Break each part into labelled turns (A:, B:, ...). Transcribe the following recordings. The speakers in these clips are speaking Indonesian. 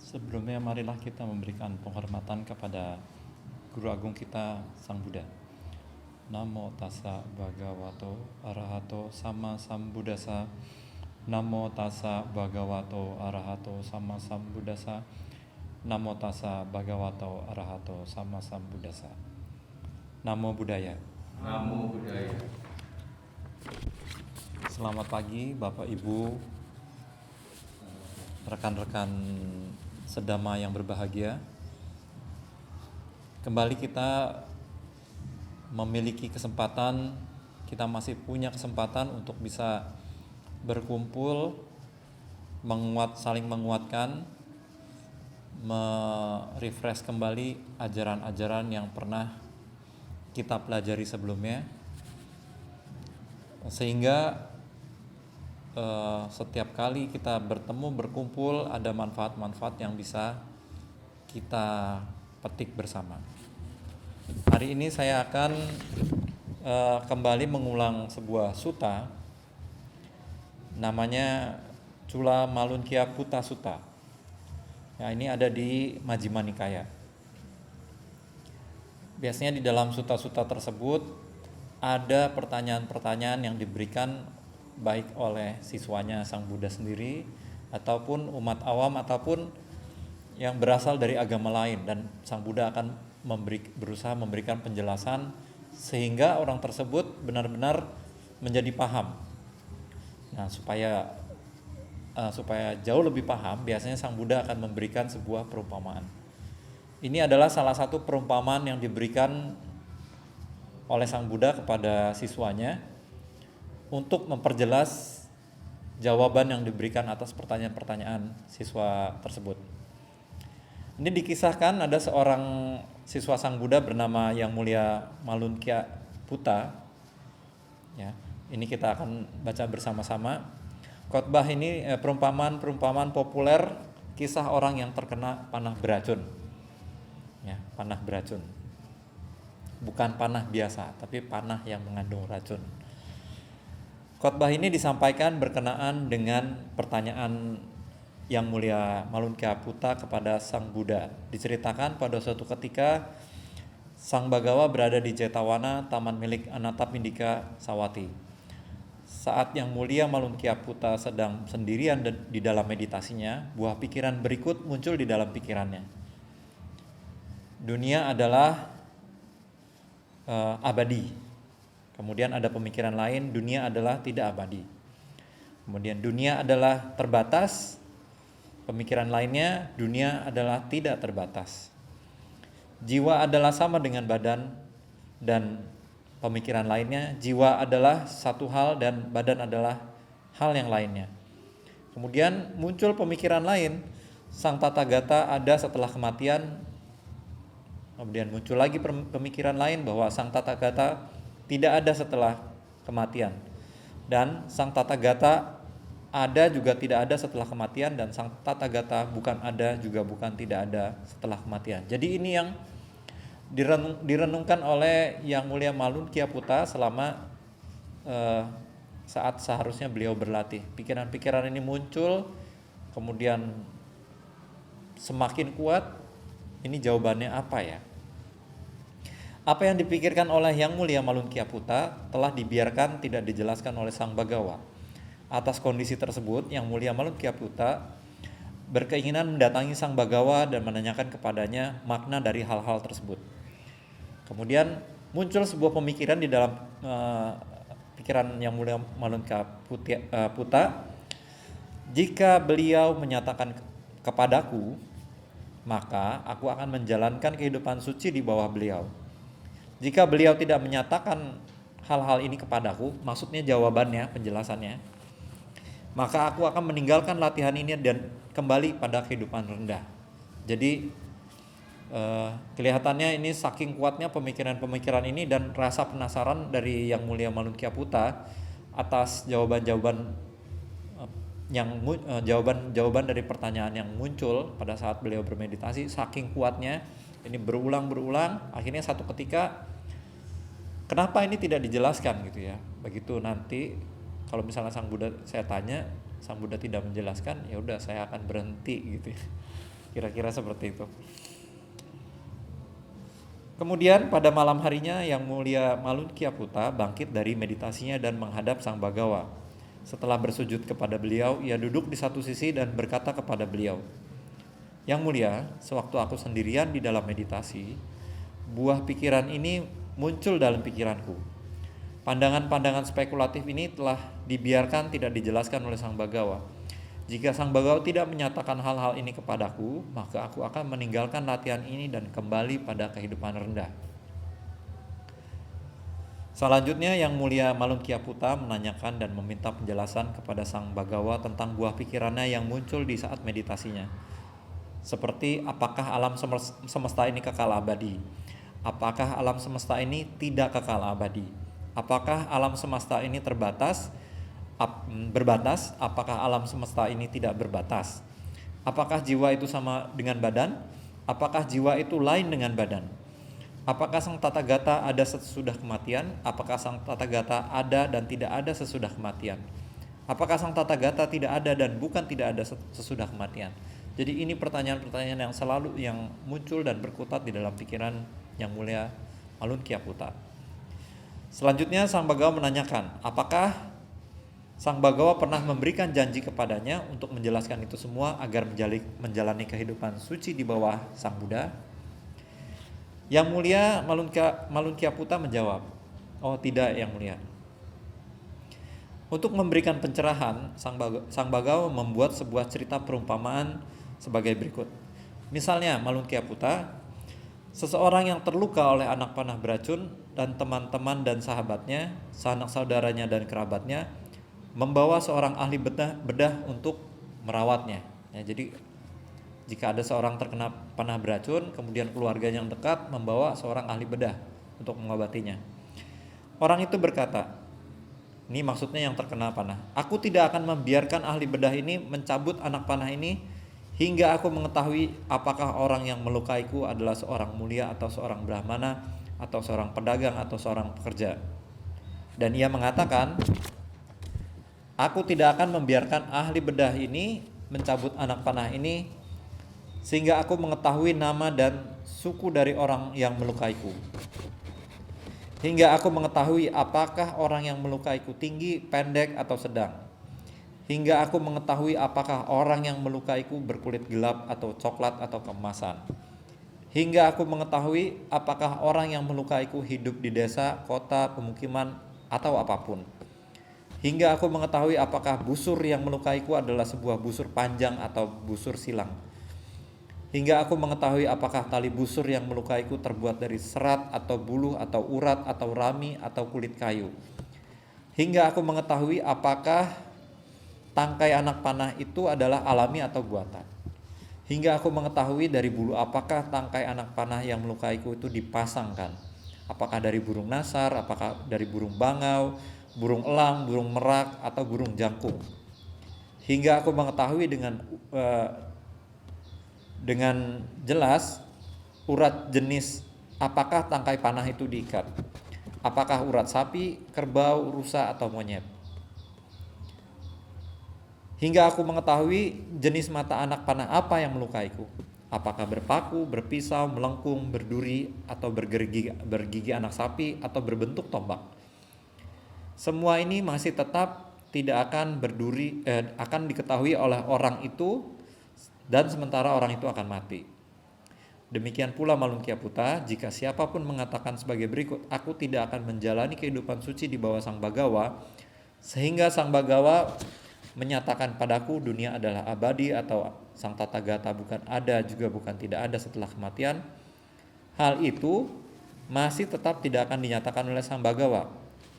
A: Sebelumnya marilah kita memberikan penghormatan kepada Guru Agung kita Sang Buddha. Namo tassa bhagavato arahato sama sambuddhassa. Namo tassa bhagavato arahato sama sambuddhassa. Namo tassa bhagavato arahato sama sambuddhassa. Namo Buddhaya.
B: Namo Buddhaya.
A: Selamat pagi Bapak Ibu, rekan-rekan sedama yang berbahagia. Kembali kita memiliki kesempatan, kita masih punya kesempatan untuk bisa berkumpul, saling menguatkan, merefresh kembali ajaran-ajaran yang pernah kita pelajari sebelumnya, sehingga setiap kali kita bertemu, berkumpul, ada manfaat-manfaat yang bisa kita petik bersama. Hari ini saya akan kembali mengulang sebuah sutta, namanya Cula Malunkia Putta Sutta. Ya, ini ada di Majjhima Nikaya. Biasanya di dalam sutta-sutta tersebut ada pertanyaan-pertanyaan yang diberikan baik oleh siswanya Sang Buddha sendiri ataupun umat awam ataupun yang berasal dari agama lain, dan Sang Buddha akan berusaha memberikan penjelasan sehingga orang tersebut benar-benar menjadi paham. Nah, supaya jauh lebih paham, biasanya Sang Buddha akan memberikan sebuah perumpamaan. Ini adalah salah satu perumpamaan yang diberikan oleh Sang Buddha kepada siswanya untuk memperjelas jawaban yang diberikan atas pertanyaan-pertanyaan siswa tersebut. Ini dikisahkan ada seorang siswa Sang Buddha bernama Yang Mulia Malunkia Putta. Ya, ini kita akan baca bersama-sama. Khotbah ini perumpamaan populer kisah orang yang terkena panah beracun. Ya, panah beracun. Bukan panah biasa, tapi panah yang mengandung racun. Khotbah ini disampaikan berkenaan dengan pertanyaan Yang Mulia Malunkia Putta kepada Sang Buddha. Diceritakan pada suatu ketika Sang Bagawa berada di Jetavana, taman milik Anathapindika Sawati. Saat Yang Mulia Malunkia Putta sedang sendirian di dalam meditasinya, buah pikiran berikut muncul di dalam pikirannya. Dunia adalah abadi. Kemudian ada pemikiran lain, dunia adalah tidak abadi. Kemudian dunia adalah terbatas. Pemikiran lainnya, dunia adalah tidak terbatas. Jiwa adalah sama dengan badan, dan pemikiran lainnya, jiwa adalah satu hal dan badan adalah hal yang lainnya. Kemudian muncul pemikiran lain, Sang Tathagata ada setelah kematian. Kemudian muncul lagi pemikiran lain bahwa Sang Tathagata tidak ada setelah kematian, dan Sang Tathagata ada juga tidak ada setelah kematian, dan Sang Tathagata bukan ada juga bukan tidak ada setelah kematian. Jadi ini yang direnungkan oleh Yang Mulia Malunkia Putta selama saat seharusnya beliau berlatih. Pikiran-pikiran ini muncul, kemudian semakin kuat. Ini jawabannya apa ya? Apa yang dipikirkan oleh Yang Mulia Malunkia Putta telah dibiarkan tidak dijelaskan oleh Sang Bagawa. Atas kondisi tersebut, Yang Mulia Malunkia Putta berkeinginan mendatangi Sang Bagawa dan menanyakan kepadanya makna dari hal-hal tersebut. Kemudian muncul sebuah pemikiran di dalam pikiran Yang Mulia Malunkia Putta. Jika beliau menyatakan kepadaku, maka aku akan menjalankan kehidupan suci di bawah beliau. Jika beliau tidak menyatakan hal-hal ini kepadaku, maksudnya jawabannya, penjelasannya, maka aku akan meninggalkan latihan ini dan kembali pada kehidupan rendah. Jadi kelihatannya ini saking kuatnya pemikiran-pemikiran ini dan rasa penasaran dari Yang Mulia Malunkia Putta atas jawaban-jawaban jawaban dari pertanyaan yang muncul pada saat beliau bermeditasi. Saking kuatnya ini berulang-ulang, akhirnya satu ketika kenapa ini tidak dijelaskan gitu ya. Begitu nanti kalau misalnya Sang Buddha, saya tanya, Sang Buddha tidak menjelaskan, ya udah saya akan berhenti gitu ya. Kira-kira seperti itu. Kemudian pada malam harinya Yang Mulia Malunkyaputta bangkit dari meditasinya dan menghadap Sang Bagawa. Setelah bersujud kepada beliau, ia duduk di satu sisi dan berkata kepada beliau, "Yang Mulia, sewaktu aku sendirian di dalam meditasi, buah pikiran ini muncul dalam pikiranku. Pandangan-pandangan spekulatif ini telah dibiarkan tidak dijelaskan oleh Sang Bagawa. Jika Sang Bagawa tidak menyatakan hal-hal ini kepadaku, maka aku akan meninggalkan latihan ini dan kembali pada kehidupan rendah." Selanjutnya Yang Mulia Malunkyaputta menanyakan dan meminta penjelasan kepada Sang Bagawa tentang buah pikirannya yang muncul di saat meditasinya. Seperti apakah alam semesta ini kekal abadi? Apakah alam semesta ini tidak kekal abadi? Apakah alam semesta ini berbatas? Apakah alam semesta ini tidak berbatas? Apakah jiwa itu sama dengan badan? Apakah jiwa itu lain dengan badan? Apakah Sang Tathagata ada sesudah kematian? Apakah Sang Tathagata ada dan tidak ada sesudah kematian? Apakah Sang Tathagata tidak ada dan bukan tidak ada sesudah kematian? Jadi ini pertanyaan-pertanyaan yang selalu yang muncul dan berkutat di dalam pikiran Yang Mulia Malunkyaputta. Selanjutnya Sang Bagawa menanyakan, apakah Sang Bagawa pernah memberikan janji kepadanya untuk menjelaskan itu semua agar menjalani kehidupan suci di bawah Sang Buddha? Yang Mulia Malunkyaputta menjawab, "Oh tidak, Yang Mulia." Untuk memberikan pencerahan, Sang Bagawa membuat sebuah cerita perumpamaan sebagai berikut. Misalnya, Malunkyaputta, seseorang yang terluka oleh anak panah beracun dan teman-teman dan sahabatnya, sanak saudaranya dan kerabatnya, membawa seorang ahli bedah untuk merawatnya. Ya, jadi jika ada seorang terkena panah beracun, kemudian keluarganya yang dekat membawa seorang ahli bedah untuk mengobatinya. Orang itu berkata, ini maksudnya yang terkena panah, "Aku tidak akan membiarkan ahli bedah ini mencabut anak panah ini hingga aku mengetahui apakah orang yang melukaiku adalah seorang mulia atau seorang brahmana atau seorang pedagang atau seorang pekerja." Dan ia mengatakan, "Aku tidak akan membiarkan ahli bedah ini mencabut anak panah ini sehingga aku mengetahui nama dan suku dari orang yang melukaiku. Hingga aku mengetahui apakah orang yang melukaiku tinggi, pendek, atau sedang. Hingga aku mengetahui apakah orang yang melukaiku berkulit gelap atau coklat atau keemasan. Hingga aku mengetahui apakah orang yang melukaiku hidup di desa, kota, pemukiman, atau apapun. Hingga aku mengetahui apakah busur yang melukaiku adalah sebuah busur panjang atau busur silang. Hingga aku mengetahui apakah tali busur yang melukaiku terbuat dari serat atau buluh atau urat atau rami atau kulit kayu. Hingga aku mengetahui apakah tangkai anak panah itu adalah alami atau buatan. Hingga aku mengetahui dari bulu apakah tangkai anak panah yang melukaiku itu dipasangkan. Apakah dari burung nasar, apakah dari burung bangau, burung elang, burung merak, atau burung jangkung. Hingga aku mengetahui dengan jelas urat jenis apakah tangkai panah itu diikat. Apakah urat sapi, kerbau, rusa, atau monyet. Hingga aku mengetahui jenis mata anak panah apa yang melukaiku. Apakah berpaku, berpisau, melengkung, berduri, atau bergigi anak sapi, atau berbentuk tombak. Semua ini masih tetap tidak akan akan diketahui oleh orang itu, dan sementara orang itu akan mati. Demikian pula Malunkyaputta, jika siapapun mengatakan sebagai berikut, "Aku tidak akan menjalani kehidupan suci di bawah Sang Bagawa, sehingga Sang Bagawa menyatakan padaku dunia adalah abadi atau Sang Tathagata bukan ada juga bukan tidak ada setelah kematian," hal itu masih tetap tidak akan dinyatakan oleh Sang Bagawa,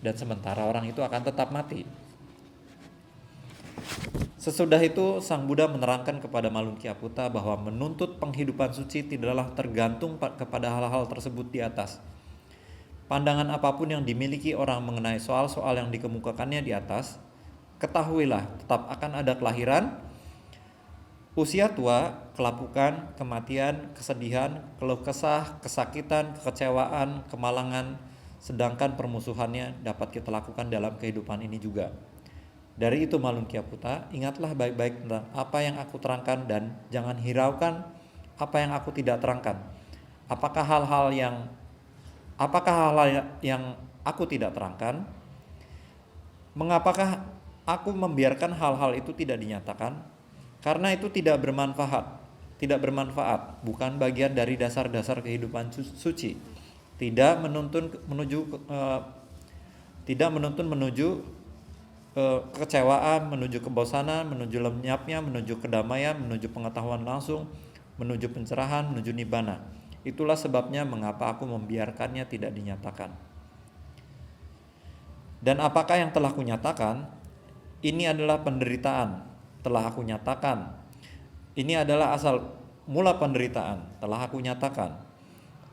A: dan sementara orang itu akan tetap mati. Sesudah itu Sang Buddha menerangkan kepada Malunkyaputta bahwa menuntut penghidupan suci tidaklah tergantung kepada hal-hal tersebut di atas. Pandangan apapun yang dimiliki orang mengenai soal-soal yang dikemukakannya di atas, ketahuilah tetap akan ada kelahiran, usia tua, kelapukan, kematian, kesedihan, keluh kesah, kesakitan, kekecewaan, kemalangan, sedangkan permusuhannya dapat kita lakukan dalam kehidupan ini juga. Dari itu Malunkyaputta, ingatlah baik-baik tentang apa yang aku terangkan dan jangan hiraukan apa yang aku tidak terangkan? Apakah hal-hal yang aku tidak terangkan? Mengapakah aku membiarkan hal-hal itu tidak dinyatakan? Karena itu tidak bermanfaat, bukan bagian dari dasar-dasar kehidupan suci. Tidak menuntun menuju kekecewaan, menuju kebosanan, menuju lenyapnya, menuju kedamaian, menuju pengetahuan langsung, menuju pencerahan, menuju nibbana. Itulah sebabnya mengapa aku membiarkannya tidak dinyatakan. Dan apakah yang telah kunyatakan? Ini adalah penderitaan, telah aku nyatakan. Ini adalah asal mula penderitaan, telah aku nyatakan.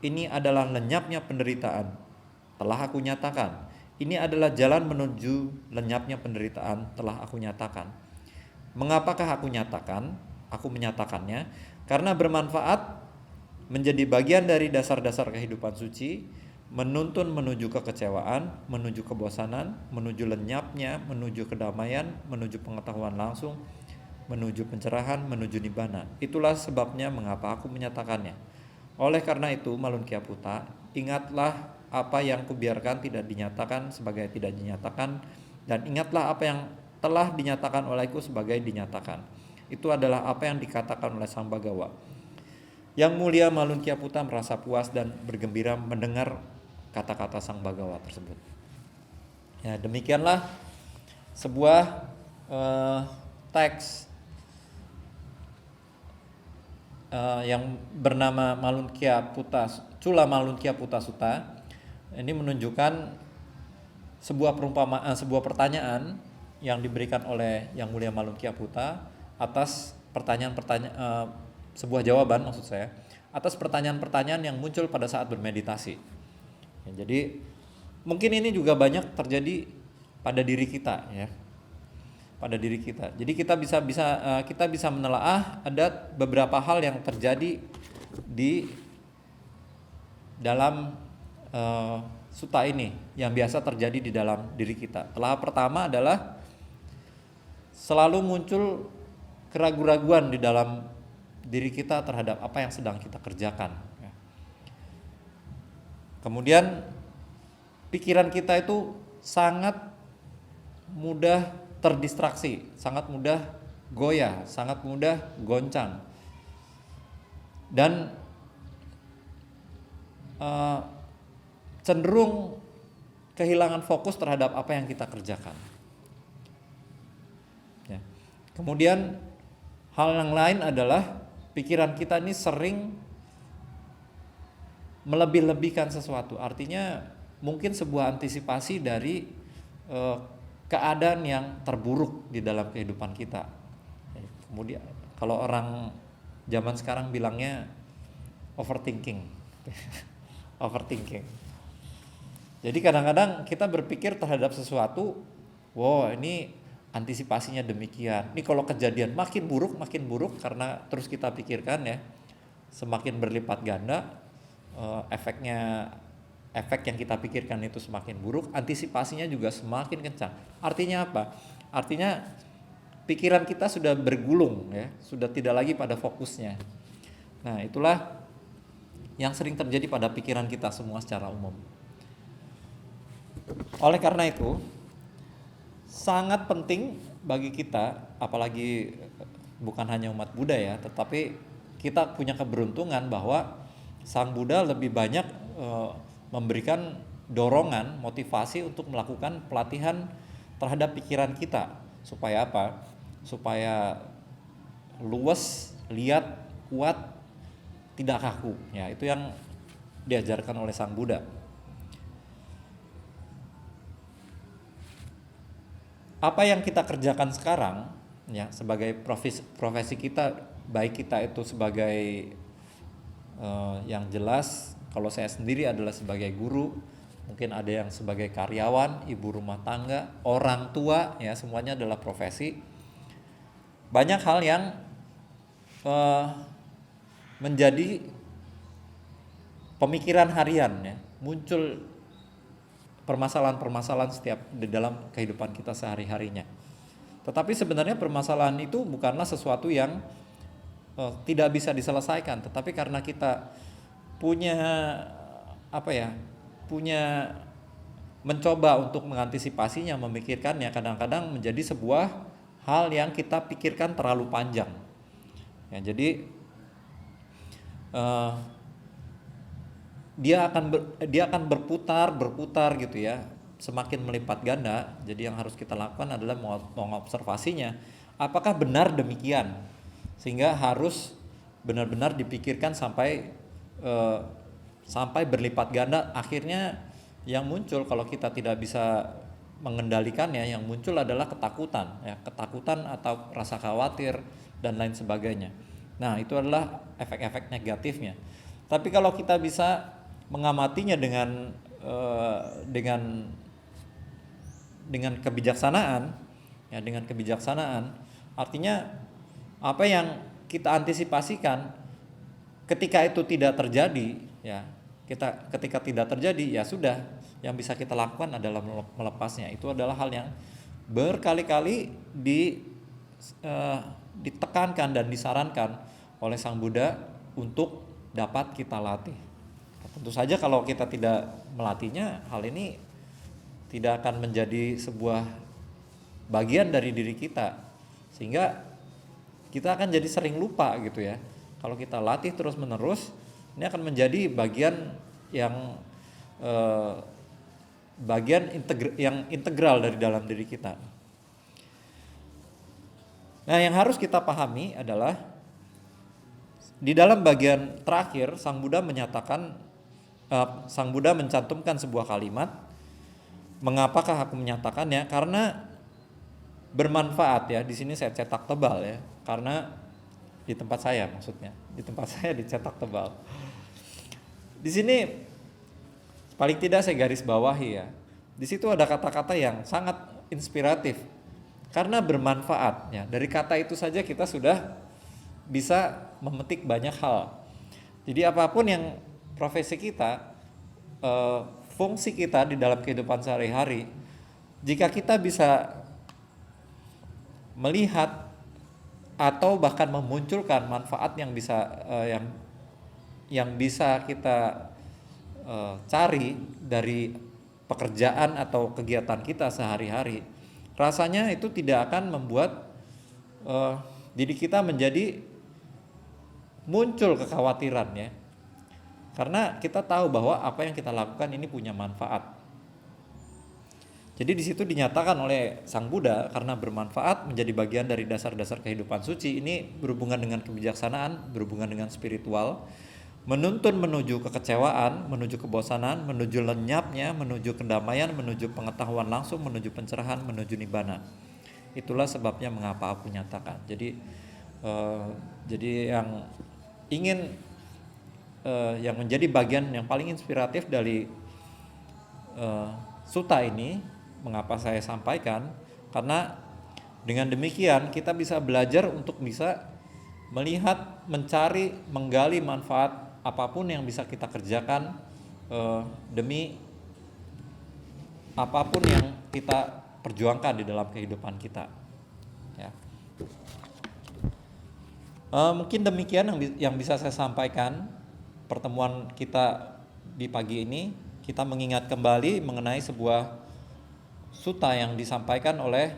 A: Ini adalah lenyapnya penderitaan, telah aku nyatakan. Ini adalah jalan menuju lenyapnya penderitaan, telah aku nyatakan. Mengapakah aku nyatakan? Aku menyatakannya karena bermanfaat, menjadi bagian dari dasar-dasar kehidupan suci, menuntun menuju kekecewaan, menuju kebosanan, menuju lenyapnya, menuju kedamaian, menuju pengetahuan langsung, menuju pencerahan, menuju nibbana. Itulah sebabnya mengapa aku menyatakannya. Oleh karena itu, Malun Kyaputta, ingatlah apa yang kubiarkan tidak dinyatakan sebagai tidak dinyatakan, dan ingatlah apa yang telah dinyatakan olehku sebagai dinyatakan. Itu adalah apa yang dikatakan oleh Sang Bhagawa. Yang mulia Malun Kyaputta merasa puas dan bergembira mendengar kata-kata Sang Bhagawa tersebut. Ya, demikianlah sebuah teks yang bernama Cula Malun Kyaputta Sutta. Ini menunjukkan sebuah pertanyaan yang diberikan oleh Yang Mulia Malun Kyaputta atas sebuah jawaban, maksud saya, atas pertanyaan-pertanyaan yang muncul pada saat bermeditasi. Ya, jadi mungkin ini juga banyak terjadi pada diri kita, ya, pada diri kita. Jadi kita bisa menelaah ada beberapa hal yang terjadi di dalam sutta ini yang biasa terjadi di dalam diri kita. Telah pertama adalah selalu muncul keraguan-raguan di dalam diri kita terhadap apa yang sedang kita kerjakan. Kemudian pikiran kita itu sangat mudah terdistraksi, sangat mudah goyah, sangat mudah goncang, dan cenderung kehilangan fokus terhadap apa yang kita kerjakan. Ya. Kemudian hal yang lain adalah pikiran kita ini sering melebih-lebihkan sesuatu. Artinya mungkin sebuah antisipasi dari keadaan yang terburuk di dalam kehidupan kita. Kemudian kalau orang zaman sekarang bilangnya overthinking. Overthinking. Jadi kadang-kadang kita berpikir terhadap sesuatu, wow, ini antisipasinya demikian. Ini kalau kejadian makin buruk karena terus kita pikirkan, ya, semakin berlipat ganda efek yang kita pikirkan itu semakin buruk, antisipasinya juga semakin kencang. Artinya apa? Artinya pikiran kita sudah bergulung, ya, sudah tidak lagi pada fokusnya. Nah, itulah yang sering terjadi pada pikiran kita semua secara umum. Oleh karena itu, sangat penting bagi kita, apalagi bukan hanya umat Buddha, ya, tetapi kita punya keberuntungan bahwa Sang Buddha lebih banyak memberikan dorongan, motivasi untuk melakukan pelatihan terhadap pikiran kita. Supaya apa? Supaya luas, lihat, kuat, tidak kaku. Ya, itu yang diajarkan oleh Sang Buddha. Apa yang kita kerjakan sekarang, ya, sebagai profesi kita, baik kita itu sebagai yang jelas, kalau saya sendiri adalah sebagai guru, mungkin ada yang sebagai karyawan, ibu rumah tangga, orang tua, ya, semuanya adalah profesi. Banyak hal yang menjadi pemikiran harian, ya, muncul permasalahan-permasalahan setiap di dalam kehidupan kita sehari-harinya. Tetapi sebenarnya permasalahan itu bukanlah sesuatu yang tidak bisa diselesaikan, tetapi karena kita punya apa ya, punya mencoba untuk mengantisipasinya, memikirkannya, kadang-kadang menjadi sebuah hal yang kita pikirkan terlalu panjang. Ya, jadi eh, dia akan berputar gitu ya, semakin melipat ganda. Jadi yang harus kita lakukan adalah mengobservasinya, apakah benar demikian, sehingga harus benar-benar dipikirkan sampai berlipat ganda. Akhirnya yang muncul kalau kita tidak bisa mengendalikannya, yang muncul adalah ketakutan ya, ketakutan atau rasa khawatir dan lain sebagainya. Nah, itu adalah efek-efek negatifnya. Tapi kalau kita bisa mengamatinya dengan kebijaksanaan, ya, dengan kebijaksanaan, artinya apa yang kita antisipasikan ketika itu tidak terjadi, ya, ketika tidak terjadi, ya sudah, yang bisa kita lakukan adalah melepasnya. Itu adalah hal yang berkali-kali ditekankan dan disarankan oleh Sang Buddha untuk dapat kita latih. Tentu saja kalau kita tidak melatihnya, hal ini tidak akan menjadi sebuah bagian dari diri kita, sehingga kita akan jadi sering lupa gitu ya. Kalau kita latih terus menerus, ini akan menjadi bagian yang integral dari dalam diri kita. Nah, yang harus kita pahami adalah di dalam bagian terakhir Sang Buddha mencantumkan sebuah kalimat. Mengapakah aku menyatakannya? Karena bermanfaat ya. Di sini saya cetak tebal ya, karena di tempat saya dicetak tebal. Di sini paling tidak saya garis bawahi ya. Di situ ada kata-kata yang sangat inspiratif karena bermanfaat ya. Dari kata itu saja kita sudah bisa memetik banyak hal. Jadi apapun yang profesi kita, fungsi kita di dalam kehidupan sehari-hari, jika kita bisa melihat atau bahkan memunculkan manfaat yang bisa kita cari dari pekerjaan atau kegiatan kita sehari-hari, rasanya itu tidak akan membuat diri kita menjadi muncul kekhawatiran ya. Karena kita tahu bahwa apa yang kita lakukan ini punya manfaat. Jadi di situ dinyatakan oleh Sang Buddha, karena bermanfaat menjadi bagian dari dasar-dasar kehidupan suci. Ini berhubungan dengan kebijaksanaan, berhubungan dengan spiritual, menuntun menuju kekecewaan, menuju kebosanan, menuju lenyapnya, menuju kedamaian, menuju pengetahuan langsung, menuju pencerahan, menuju nibbana. Itulah sebabnya mengapa aku nyatakan. Jadi yang menjadi bagian yang paling inspiratif dari sutta ini, mengapa saya sampaikan, karena dengan demikian kita bisa belajar untuk bisa melihat, mencari, menggali manfaat apapun yang bisa kita kerjakan demi apapun yang kita perjuangkan di dalam kehidupan kita ya. Mungkin demikian yang bisa saya sampaikan. Pertemuan kita di pagi ini, kita mengingat kembali mengenai sebuah sutta yang disampaikan oleh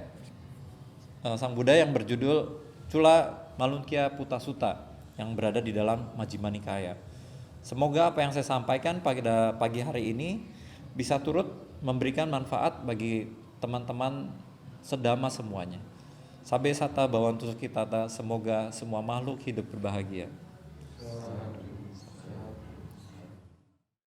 A: Sang Buddha yang berjudul Cula Malunkia Putta Sutta yang berada di dalam Majjhima Nikaya. Semoga apa yang saya sampaikan pada pagi hari ini bisa turut memberikan manfaat bagi teman-teman sedama semuanya. Sabbe satta bhavantu sukhitata, semoga semua makhluk hidup berbahagia.